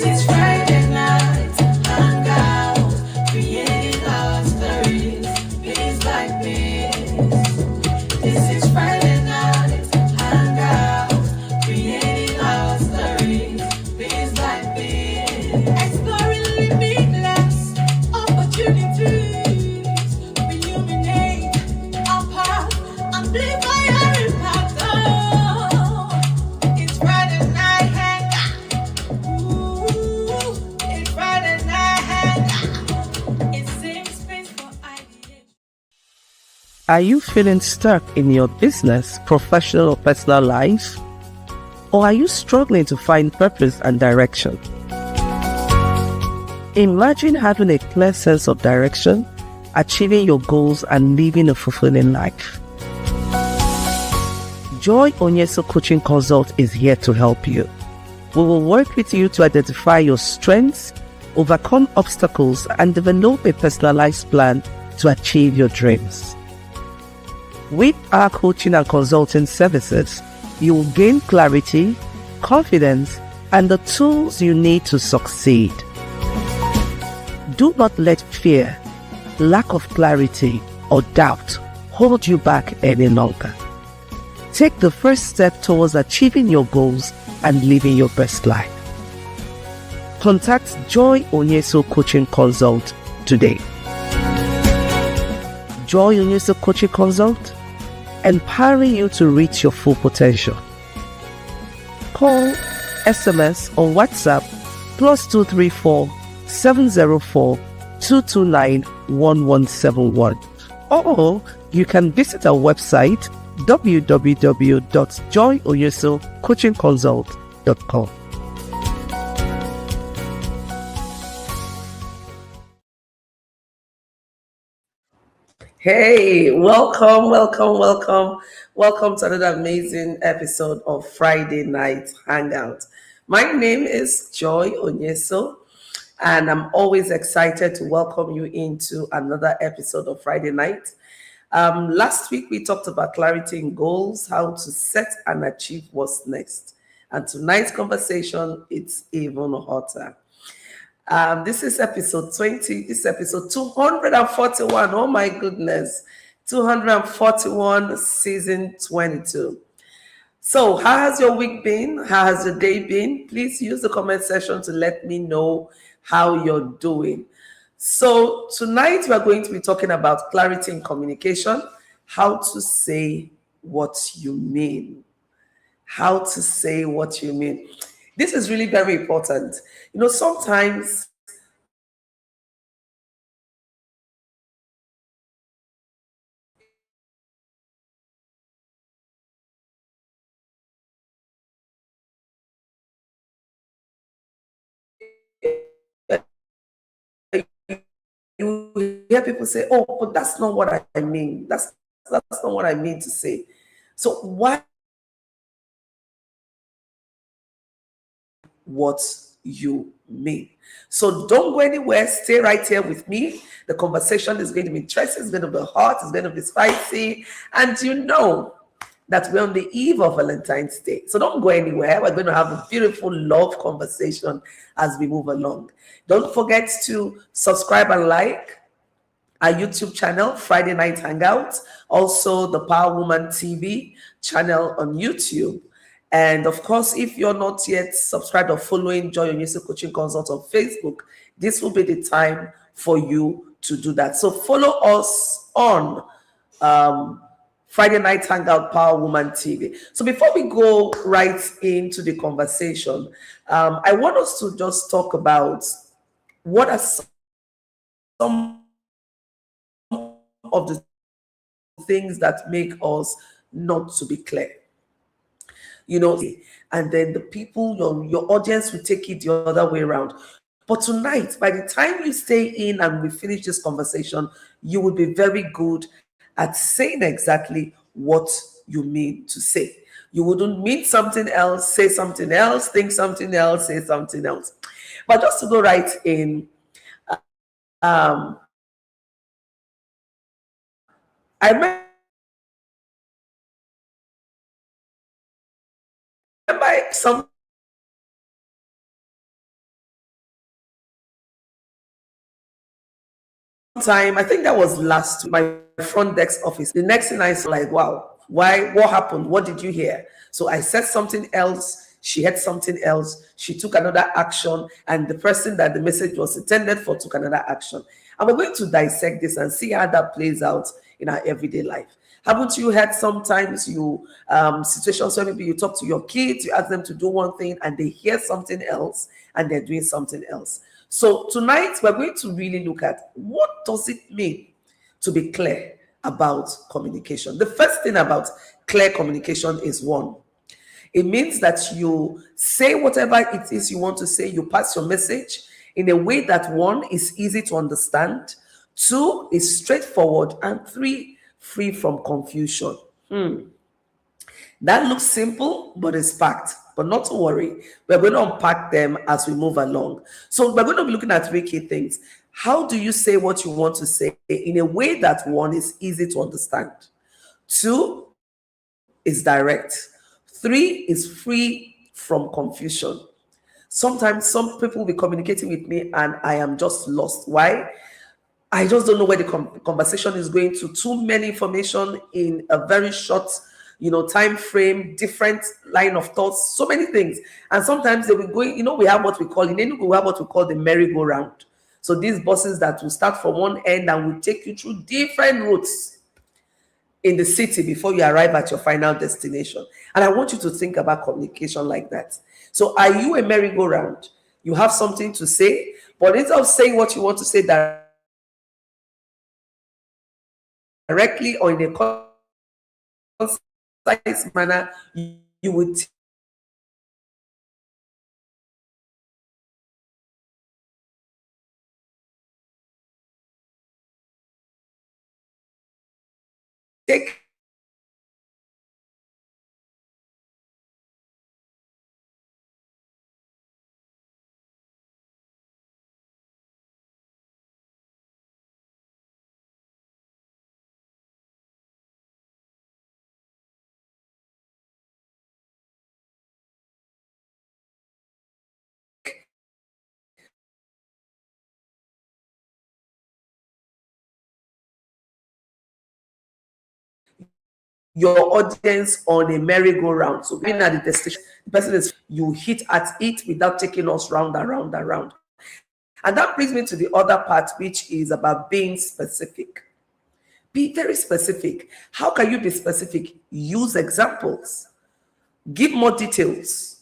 is Friday night, hangout, creating our stories, piece by piece. This is Friday night, hangout, creating our stories, piece by piece. Exploring limitless opportunities, illuminate our path, amplify our impact. Oh, it's Friday night hangout. Ooh, it's Friday night hangout. It's safe space for ideation. Are you feeling stuck in your business, professional, or personal life? Or are you struggling to find purpose and direction? Imagine having a clear sense of direction, achieving your goals, and living a fulfilling life. Joy Onyesoh Coaching Consult is here to help you. We will work with you to identify your strengths, overcome obstacles, and develop a personalized plan to achieve your dreams. With our coaching and consulting services, you will gain clarity, confidence, and the tools you need to succeed. Do not let fear, lack of clarity, or doubt hold you back any longer. Take the first step towards achieving your goals and living your best life. Contact Joy Onyesoh Coaching Consult today. Joy Onyesoh Coaching Consult, empowering you to reach your full potential. Call, SMS, or WhatsApp +234 704 229 1171. Or you can visit our website www.joyonyesohcoachingconsult.com. Hey, welcome to another amazing episode of Friday Night Hangout. My name is Joy Onyesoh, and I'm always excited to welcome you into another episode of Friday Night. Last week we talked about clarity in goals, how to set and achieve what's next. And tonight's conversation, it's even hotter. This is episode 20. This is episode 241. Oh my goodness. 241, season 22. So, how has your week been? How has your day been? Please use the comment section to let me know how you're doing. So, tonight we are going to be talking about clarity in communication, how to say what you mean. How to say what you mean. This is really very important. You know, sometimes you hear people say, "Oh, but that's not what I mean. That's not what I mean to say." So why what you mean? So don't go anywhere. Stay right here with me. The conversation is going to be interesting. It's going to be hot. It's going to be spicy, and you know that we're on the eve of Valentine's Day. So don't go anywhere. We're going to have a beautiful love conversation as we move along. Don't forget to subscribe and like our YouTube channel, Friday Night Hangout, also the Power Woman TV channel on YouTube. And of course, if you're not yet subscribed or following Joy Onyesoh Coaching Consult on Facebook, this will be the time for you to do that. So follow us on Friday Night Hangout Power Woman TV. So before we go right into the conversation, I want us to just talk about what are some of the things that make us not to be clear. You know, and then the people, your audience will take it the other way around. But tonight, by the time you stay in and we finish this conversation, you will be very good at saying exactly what you mean to say. You wouldn't mean something else, say something else, think something else, say something else. But just to go right in, um, I remember some time, I think that was last week, my front desk office. The next thing I saw, like, wow, why? What happened? What did you hear? So I said something else. She had something else. She took another action, and the person that the message was intended for took another action. And we're going to dissect this and see how that plays out in our everyday life. Haven't you had sometimes situations where maybe you talk to your kids, you ask them to do one thing, and they hear something else, and they're doing something else? So tonight we're going to really look at what does it mean to be clear about communication. The first thing about clear communication is one, it means that you say whatever it is you want to say, you pass your message in a way that one is easy to understand, two is straightforward, and three, free from confusion. That looks simple, but it's packed. But not to worry, we're going to unpack them as we move along. So we're going to be looking at three key things. How do you say what you want to say in a way that one is easy to understand? Two is direct. Three is free from confusion. Sometimes some people will be communicating with me and I am just lost. Why? I just don't know where the conversation is going to. Too many information in a very short, time frame, different line of thoughts, so many things. And sometimes they will go, we have what we call, in Enugu, we have what we call the merry-go-round. So these buses that will start from one end and will take you through different routes in the city before you arrive at your final destination. And I want you to think about communication like that. So are you a merry-go-round? You have something to say, but instead of saying what you want to say directly or in a concise manner, you would take your audience on a merry-go-round. So being at the destination, the person is, you hit at it without taking us round and round and round. And that brings me to the other part, which is about being specific. Be very specific. How can you be specific? Use examples. Give more details.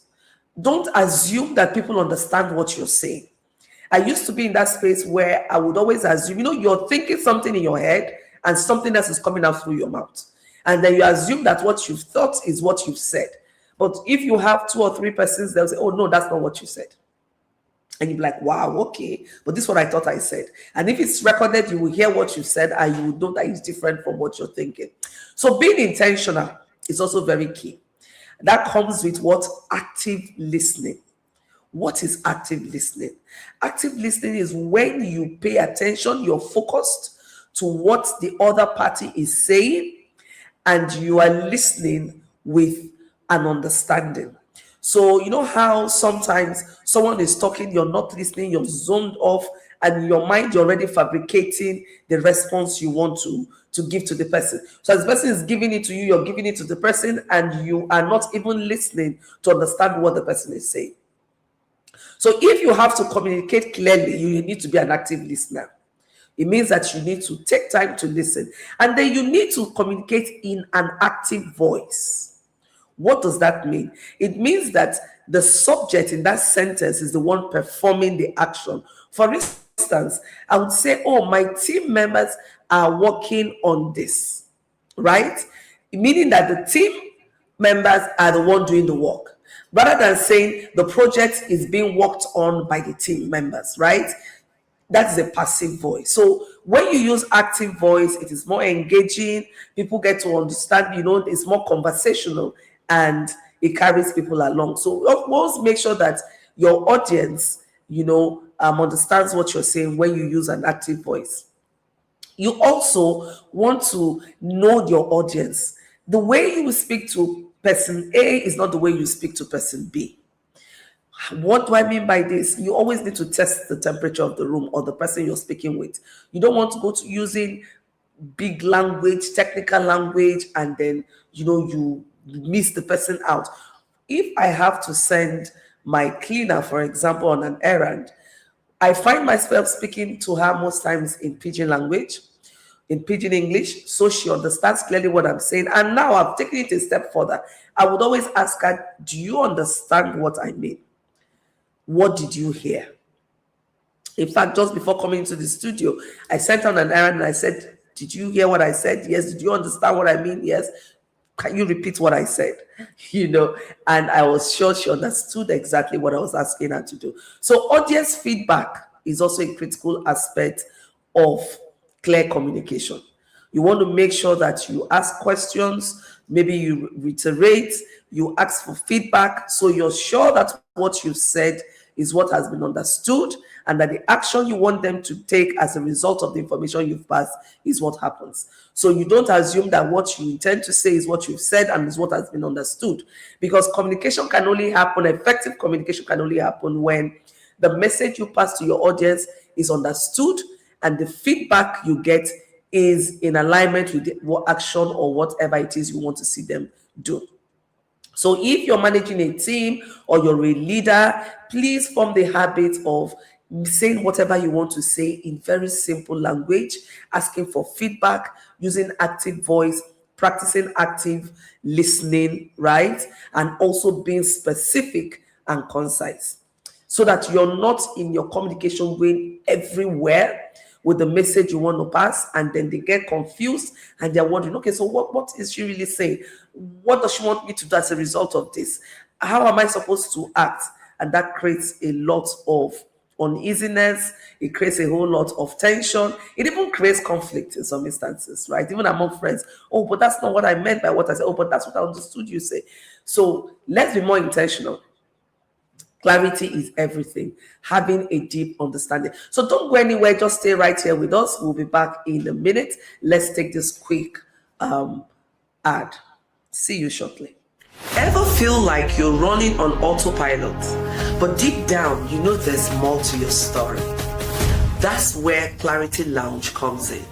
Don't assume that people understand what you're saying. I used to be in that space where I would always assume, you're thinking something in your head and something else is coming out through your mouth. And then you assume that what you've thought is what you've said. But if you have two or three persons, they'll say, oh, no, that's not what you said. And you'll be like, wow, okay, but this is what I thought I said. And if it's recorded, you will hear what you said and you will know that it's different from what you're thinking. So being intentional is also very key. That comes with what? Active listening. What is active listening? Active listening is when you pay attention, you're focused to what the other party is saying, and you are listening with an understanding. So you know how sometimes someone is talking, you're not listening, you're zoned off, and in your mind, you're already fabricating the response you want to give to the person. So as the person is giving it to you, you're giving it to the person, and you are not even listening to understand what the person is saying. So if you have to communicate clearly, you need to be an active listener. It means that you need to take time to listen. And then you need to communicate in an active voice. What does that mean? It means that the subject in that sentence is the one performing the action. For instance, I would say, oh, my team members are working on this, right? Meaning that the team members are the one doing the work. Rather than saying the project is being worked on by the team members, right? That's a passive voice. So when you use active voice, it is more engaging. People get to understand, it's more conversational and it carries people along. So always make sure that your audience, understands what you're saying when you use an active voice. You also want to know your audience. The way you speak to person A is not the way you speak to person B. What do I mean by this? You always need to test the temperature of the room or the person you're speaking with. You don't want to go to using big language, technical language, and then you miss the person out. If I have to send my cleaner, for example, on an errand, I find myself speaking to her most times in pidgin language, in pidgin English, so she understands clearly what I'm saying. And now I've taken it a step further. I would always ask her, do you understand what I mean? What did you hear? In fact, just before coming to the studio, I sent on an errand and I said, did you hear what I said? Yes. Did you understand what I mean? Yes. Can you repeat what I said? And I was sure she understood exactly what I was asking her to do. So audience feedback is also a critical aspect of clear communication. You want to make sure that you ask questions, maybe you reiterate, you ask for feedback, so you're sure that what you've said is what has been understood, and that the action you want them to take as a result of the information you've passed is what happens. So you don't assume that what you intend to say is what you've said and is what has been understood, because communication can only happen, effective communication can only happen when the message you pass to your audience is understood and the feedback you get is in alignment with what action or whatever it is you want to see them do. So if you're managing a team or you're a leader, please form the habit of saying whatever you want to say in very simple language, asking for feedback, using active voice, practicing active listening, right? And also being specific and concise, so that you're not in your communication going everywhere with the message you want to pass, and then they get confused and they're wondering, okay, so what is she really saying? What does she want me to do as a result of this? How am I supposed to act? And that creates a lot of uneasiness. It creates a whole lot of tension. It even creates conflict in some instances, right? Even among friends. Oh, but that's not what I meant by what I said. Oh, but that's what I understood you say. So let's be more intentional. Clarity is everything. Having a deep understanding. So don't go anywhere. Just stay right here with us. We'll be back in a minute. Let's take this quick ad. See you shortly. Ever feel like you're running on autopilot, but deep down you know there's more to your story? That's where Clarity Lounge comes in.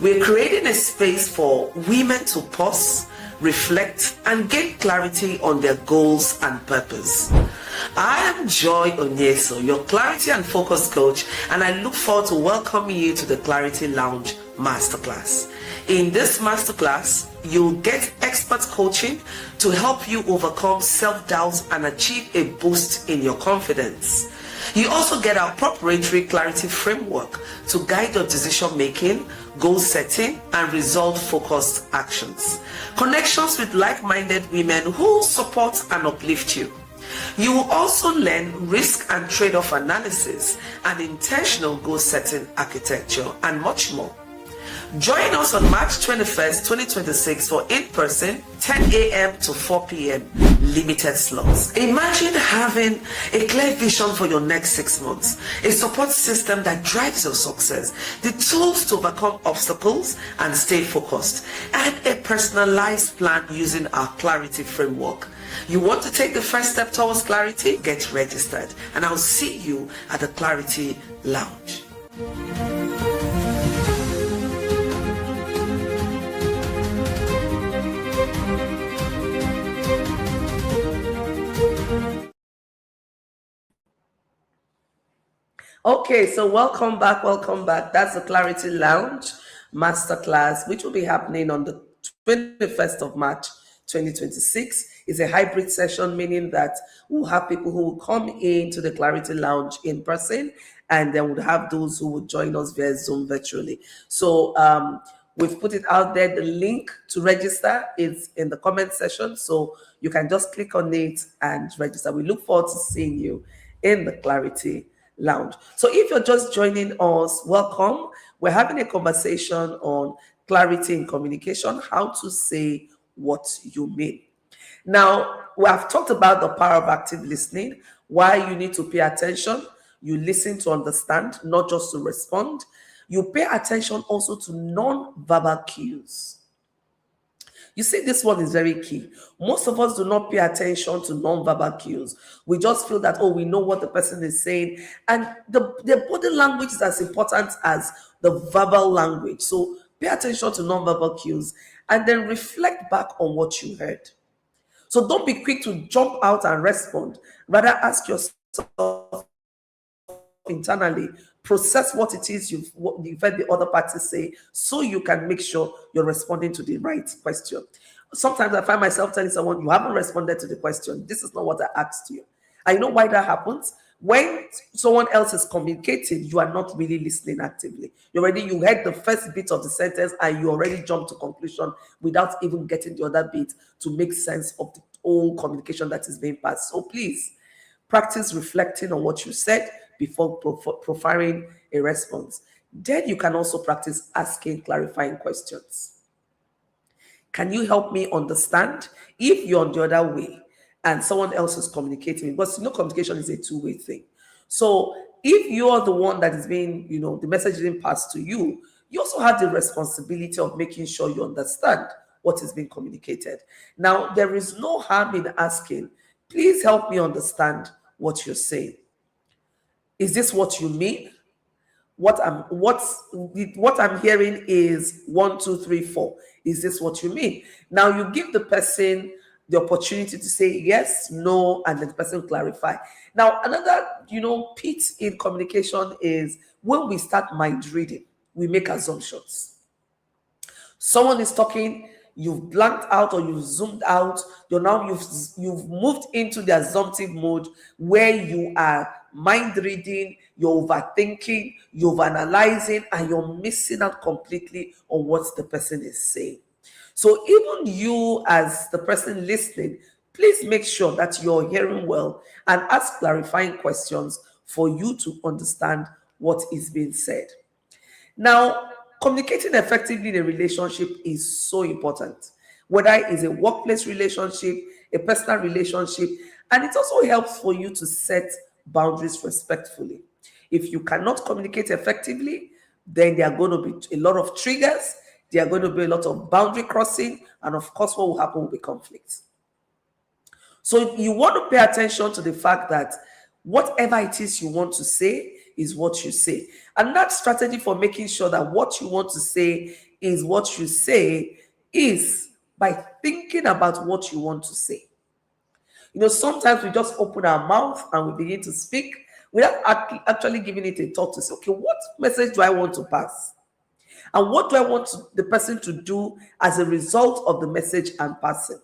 We're creating a space for women to pause, reflect, and gain clarity on their goals and purpose. I am Joy Onyesoh, your clarity and focus coach, and I look forward to welcoming you to the Clarity Lounge Masterclass. In this masterclass, you'll get expert coaching to help you overcome self-doubt and achieve a boost in your confidence. You also get our proprietary clarity framework to guide your decision making, goal setting, and result-focused actions. Connections with like-minded women who support and uplift you. You will also learn risk and trade-off analysis and intentional goal-setting architecture and much more. Join us on March 21st, 2026 for in-person 10 a.m. to 4 p.m. limited slots. Imagine having a clear vision for your next 6 months, a support system that drives your success, the tools to overcome obstacles and stay focused, and a personalized plan using our clarity framework. You want to take the first step towards clarity? Get registered, and I'll see you at the Clarity Lounge. Okay, so welcome back, welcome back. That's the Clarity Lounge Masterclass, which will be happening on the 21st of March, 2026. It's a hybrid session, meaning that we'll have people who will come into the Clarity Lounge in person, and then we'll have those who will join us via Zoom virtually. So we've put it out there. The link to register is in the comment section, so you can just click on it and register. We look forward to seeing you in the Clarity Lounge. So if you're just joining us, welcome. We're having a conversation on clarity in communication, how to say what you mean. Now, we have talked about the power of active listening, why you need to pay attention. You listen to understand, not just to respond. You pay attention also to non-verbal cues. You see, this one is very key. Most of us do not pay attention to non-verbal cues. We just feel that, oh, we know what the person is saying. And the body language is as important as the verbal language. So pay attention to non-verbal cues and then reflect back on what you heard. So don't be quick to jump out and respond. Rather, ask yourself internally, process what it is you've heard the other party say, so you can make sure you're responding to the right question. Sometimes I find myself telling someone, you haven't responded to the question. This is not what I asked you. I know why that happens. When someone else is communicating, you are not really listening actively. You heard the first bit of the sentence and you already jumped to conclusion without even getting the other bit to make sense of the whole communication that is being passed. So please practice reflecting on what you said before profiling a response. Then you can also practice asking clarifying questions. Can you help me understand? If you're on the other way and someone else is communicating, because communication is a two-way thing. So if you're the one that is being, the message being passed to you, you also have the responsibility of making sure you understand what is being communicated. Now, there is no harm in asking, please help me understand what you're saying. Is this what you mean? What I'm hearing is 1, 2, 3, 4. Is this what you mean? Now you give the person the opportunity to say yes, no, and then the person clarify. Now, another, pit in communication is when we start mind reading, we make assumptions. Someone is talking, you've blanked out or you've zoomed out. You've moved into the assumptive mode where you are mind reading, you're overthinking, you're analyzing, and you're missing out completely on what the person is saying. So even you as the person listening, please make sure that you're hearing well and ask clarifying questions for you to understand what is being said. Now, communicating effectively in a relationship is so important, whether it's a workplace relationship, a personal relationship, and it also helps for you to set boundaries respectfully. If you cannot communicate effectively, then there are going to be a lot of triggers, there are going to be a lot of boundary crossing, and of course, what will happen will be conflict. So you want to pay attention to the fact that whatever it is you want to say is what you say. And that strategy for making sure that what you want to say is what you say is by thinking about what you want to say. Sometimes we just open our mouth and we begin to speak without actually giving it a thought to say, okay, what message do I want to pass? And what do I want the person to do as a result of the message I'm passing?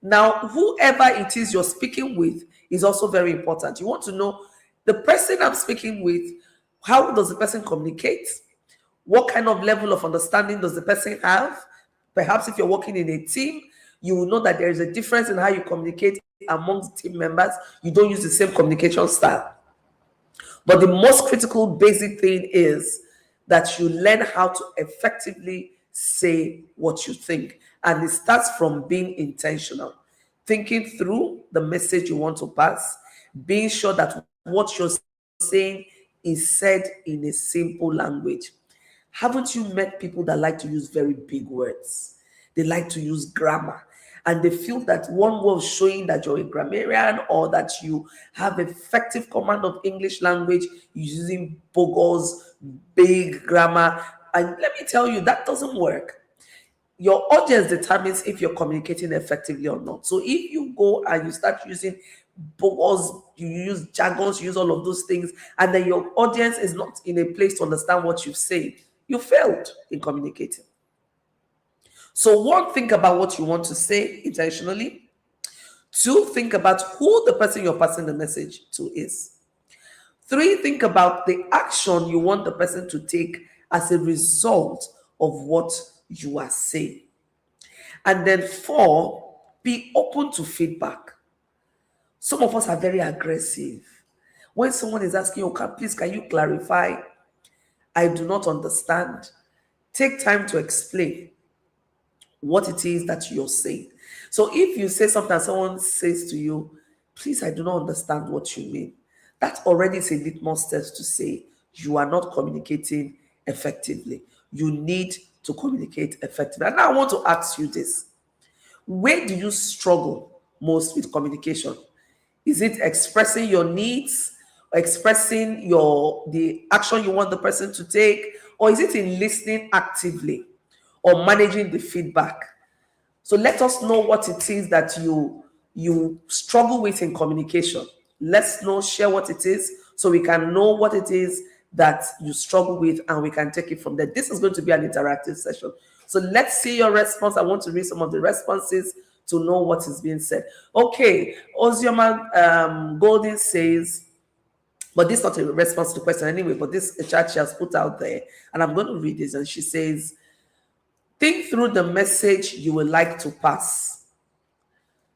Now, whoever it is you're speaking with is also very important. You want to know the person I'm speaking with, how does the person communicate? What kind of level of understanding does the person have? Perhaps if you're working in a team, you will know that there is a difference in how you communicate amongst team members. You don't use the same communication style. But the most critical basic thing is that you learn how to effectively say what you think. And it starts from being intentional, thinking through the message you want to pass, being sure that what you're saying is said in a simple language. Haven't you met people that like to use very big words? They like to use grammar. And they feel that one way of showing that you're a grammarian or that you have effective command of English language using bogus, big grammar. And let me tell you, that doesn't work. Your audience determines if you're communicating effectively or not. So if you go and you start using bogus, you use jargons, you use all of those things, and then your audience is not in a place to understand what you've said, you failed in communicating. So 1, think about what you want to say intentionally. 2, think about who the person you're passing the message to is. 3, think about the action you want the person to take as a result of what you are saying. And then 4, be open to feedback. Some of us are very aggressive. When someone is asking you, please, can you clarify? I do not understand. Take time to explain what it is that you're saying. So if you say something and someone says to you, please, I do not understand what you mean, that already is a litmus test to say you are not communicating effectively. You need to communicate effectively. And now I want to ask you this. Where do you struggle most with communication? Is it expressing your needs, or expressing the action you want the person to take, or is it in listening actively or managing the feedback? So let us know what it is that you struggle with in communication. Let's know, share what it is, so we can know what it is that you struggle with, and we can take it from there. This is going to be an interactive session. So let's see your response. I want to read some of the responses to know what is being said. Okay, Ozioma Golden says, but this is not a response to the question anyway, but this a chat she has put out there, and I'm going to read this. And she says, think through the message you would like to pass.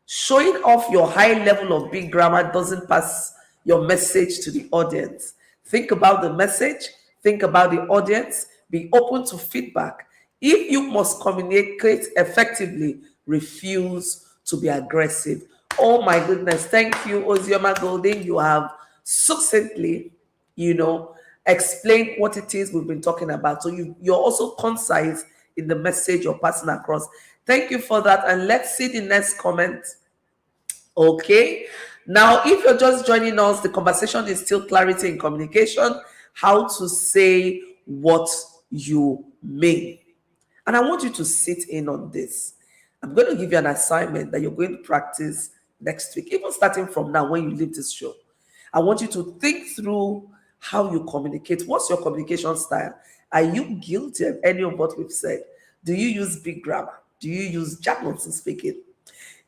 Showing off your high level of big grammar doesn't pass your message to the audience. Think about the message, think about the audience, be open to feedback. If you must communicate effectively, refuse to be aggressive. Oh my goodness, thank you, Ozioma Golden. You have succinctly, explained what it is we've been talking about. So you're also concise in the message you're passing across. Thank you for that. And let's see the next comment. Okay. Now, if you're just joining us, the conversation is still clarity in communication, how to say what you mean. And I want you to sit in on this. I'm going to give you an assignment that you're going to practice next week, even starting from now when you leave this show. I want you to think through how you communicate. What's your communication style? Are you guilty of any of what we've said? Do you use big grammar? Do you use Jack-Johnson speaking?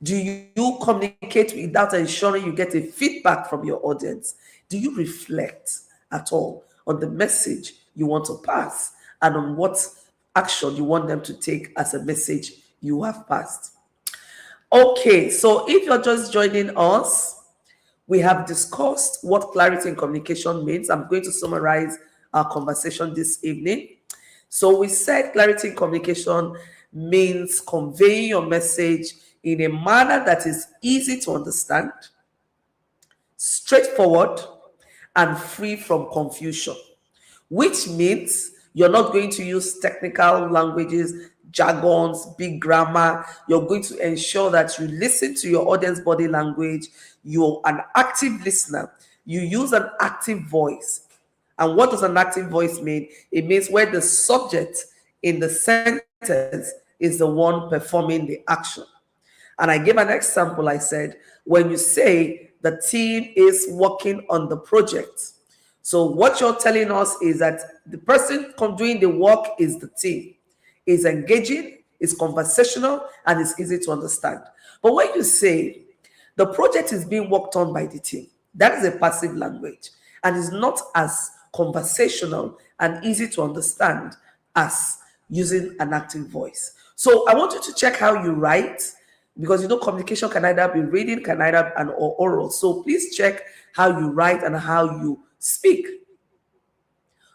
Do you communicate without ensuring you get a feedback from your audience? Do you reflect at all on the message you want to pass and on what action you want them to take as a message you have passed? Okay, so if you're just joining us, we have discussed what clarity in communication means. I'm going to summarize our conversation this evening. So we said clarity in communication means conveying your message in a manner that is easy to understand, straightforward, and free from confusion, which means you're not going to use technical languages, jargons, big grammar. You're going to ensure that you listen to your audience body language. You're an active listener. You use an active voice. And what does an active voice mean? It means where the subject in the sentence is the one performing the action. And I gave an example. I said, when you say the team is working on the project. So what you're telling us is that the person doing the work is the team, is engaging, is conversational, and is easy to understand. But when you say the project is being worked on by the team, that is a passive language and is not as conversational and easy to understand as using an active voice. So I want you to check how you write, because communication can either be reading, can either be or oral. So please check how you write and how you speak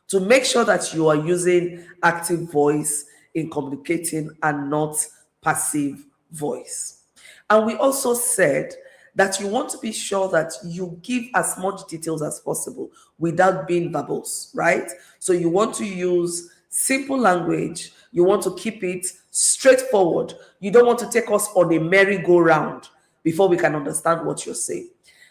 to make sure that you are using active voice in communicating and not passive voice. And we also said that you want to be sure that you give as much details as possible without being verbose, right? So you want to use simple language. You want to keep it straightforward. You don't want to take us on a merry-go-round before we can understand what you're saying.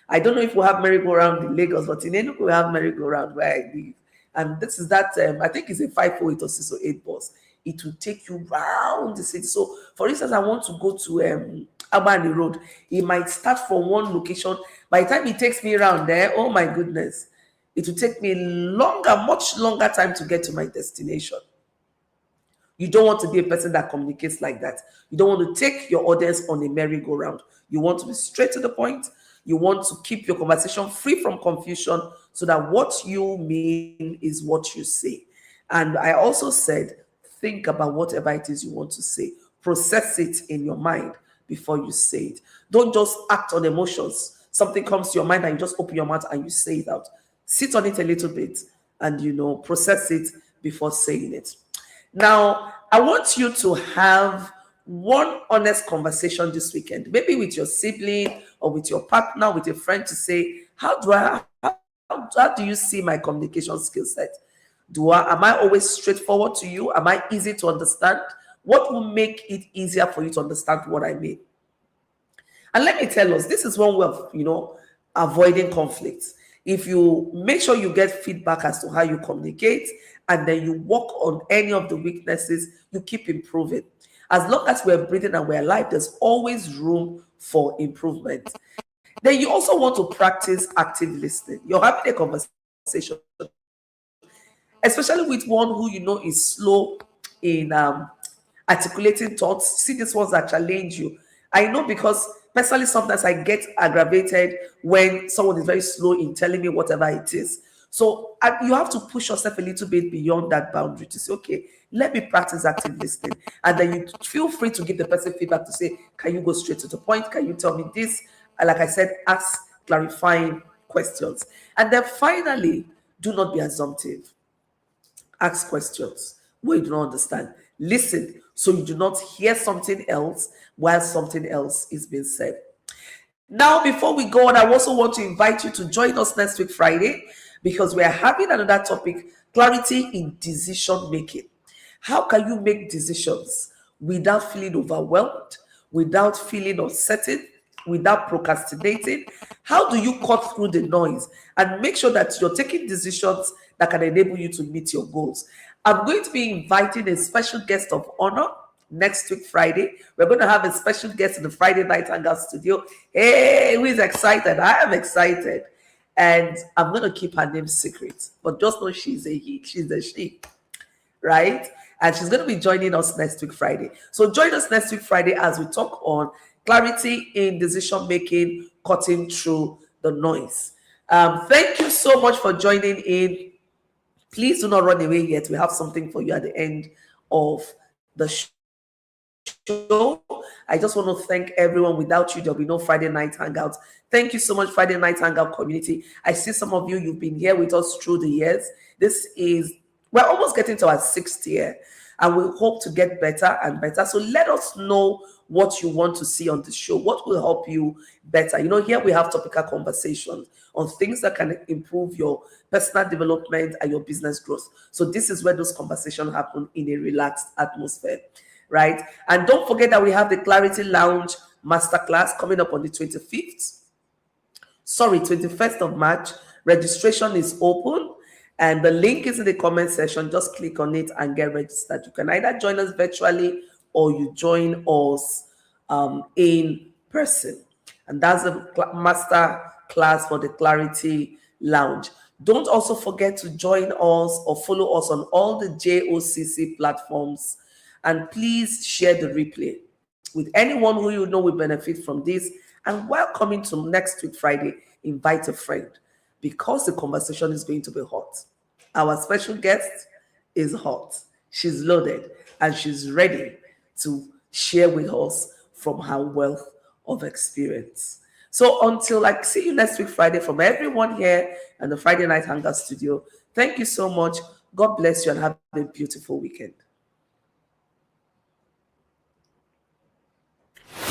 I don't know if we have merry-go-round in Lagos, but in Enugu we have merry-go-round where I live. And this is that, I think it's a 508 or 608 bus. It will take you round the city. So, for instance, I want to go to Albany Road. It might start from one location. By the time it takes me around there, oh my goodness, it will take me much longer time to get to my destination. You don't want to be a person that communicates like that. You don't want to take your audience on a merry-go-round. You want to be straight to the point. You want to keep your conversation free from confusion so that what you mean is what you say. And I also said, think about whatever it is you want to say. Process it in your mind before you say it. Don't just act on emotions. Something comes to your mind and you just open your mouth and you say it out. Sit on it a little bit and, process it before saying it. Now, I want you to have one honest conversation this weekend, maybe with your sibling or with your partner, with a friend, to say, how do you see my communication skill set? Am I always straightforward to you? Am I easy to understand? What will make it easier for you to understand what I mean? And let me tell us, this is one way of, avoiding conflicts. If you make sure you get feedback as to how you communicate, and then you work on any of the weaknesses, you keep improving. As long as we're breathing and we're alive, there's always room for improvement. Then you also want to practice active listening. You're having a conversation, especially with one who is slow in articulating thoughts. See, these ones that challenge you. I know, because personally sometimes I get aggravated when someone is very slow in telling me whatever it is. So you have to push yourself a little bit beyond that boundary to say, okay, let me practice active listening. And then you feel free to give the person feedback to say, can you go straight to the point? Can you tell me this? And like I said, ask clarifying questions. And then finally, do not be assumptive. Ask questions where you do not understand. Listen so you do not hear something else while something else is being said. Now, before we go on, I also want to invite you to join us next week, Friday, because we are having another topic, clarity in decision making. How can you make decisions without feeling overwhelmed, without feeling uncertain, without procrastinating? How do you cut through the noise and make sure that you're taking decisions that can enable you to meet your goals? I'm going to be inviting a special guest of honor next week, Friday. We're going to have a special guest in the Friday Night Hangout studio. Hey, who is excited? I am excited. And I'm going to keep her name secret. But just know she's a he, she's a she. Right? And she's going to be joining us next week, Friday. So join us next week, Friday, as we talk on clarity in decision making, cutting through the noise. Thank you so much for joining in. Please do not run away yet. We have something for you at the end of the show. I just want to thank everyone. Without you, there'll be no Friday Night Hangout. Thank you so much, Friday Night Hangout community. I see some of you, you've been here with us through the years. We're almost getting to our 6th year, and we hope to get better and better. So let us know what you want to see on the show, what will help you better. Here we have topical conversations on things that can improve your personal development and your business growth. So this is where those conversations happen in a relaxed atmosphere, right? And don't forget that we have the Clarity Lounge Masterclass coming up on the 21st of March. Registration is open, and the link is in the comment section. Just click on it and get registered. You can either join us virtually or you join us in person. And that's the master class for the Clarity Lounge. Don't also forget to join us or follow us on all the JOCC platforms. And please share the replay with anyone who you know will benefit from this. And while coming to next week, Friday, invite a friend, because the conversation is going to be hot. Our special guest is hot. She's loaded and she's ready to share with us from her wealth of experience. So until I see you next week, Friday, from everyone here in the Friday Night Hangout studio, thank you so much. God bless you and have a beautiful weekend.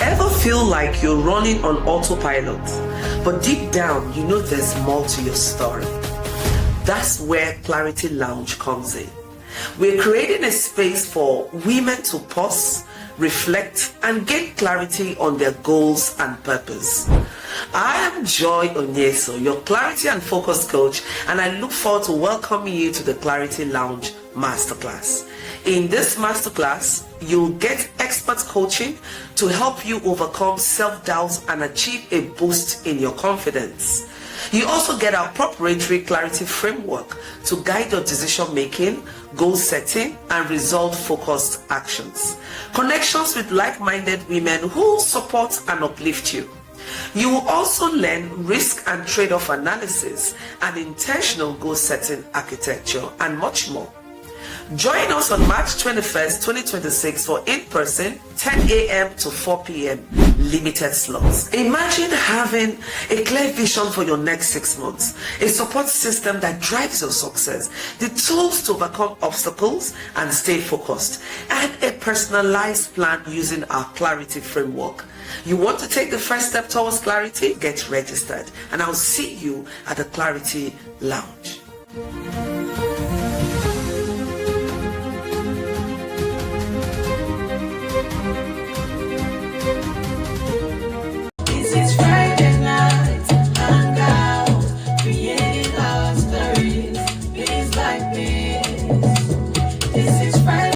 Ever feel like you're running on autopilot, but deep down, you know there's more to your story? That's where Clarity Lounge comes in. We're creating a space for women to pause, reflect, and gain clarity on their goals and purpose. I am Joy Onyesoh, your clarity and focus coach, and I look forward to welcoming you to the Clarity Lounge Masterclass. In this masterclass, you'll get expert coaching to help you overcome self-doubt and achieve a boost in your confidence. You also get our proprietary clarity framework to guide your decision making, goal setting, and result-focused actions. Connections with like-minded women who support and uplift you. You will also learn risk and trade-off analysis and intentional goal setting architecture and much more. Join us on March 21st, 2026 for in-person 10 a.m. to 4 p.m. limited slots. Imagine having a clear vision for your next 6 months, a support system that drives your success, the tools to overcome obstacles and stay focused, and a personalized plan using our clarity framework. You want to take the first step towards clarity? Get registered, and I'll see you at the Clarity Lounge.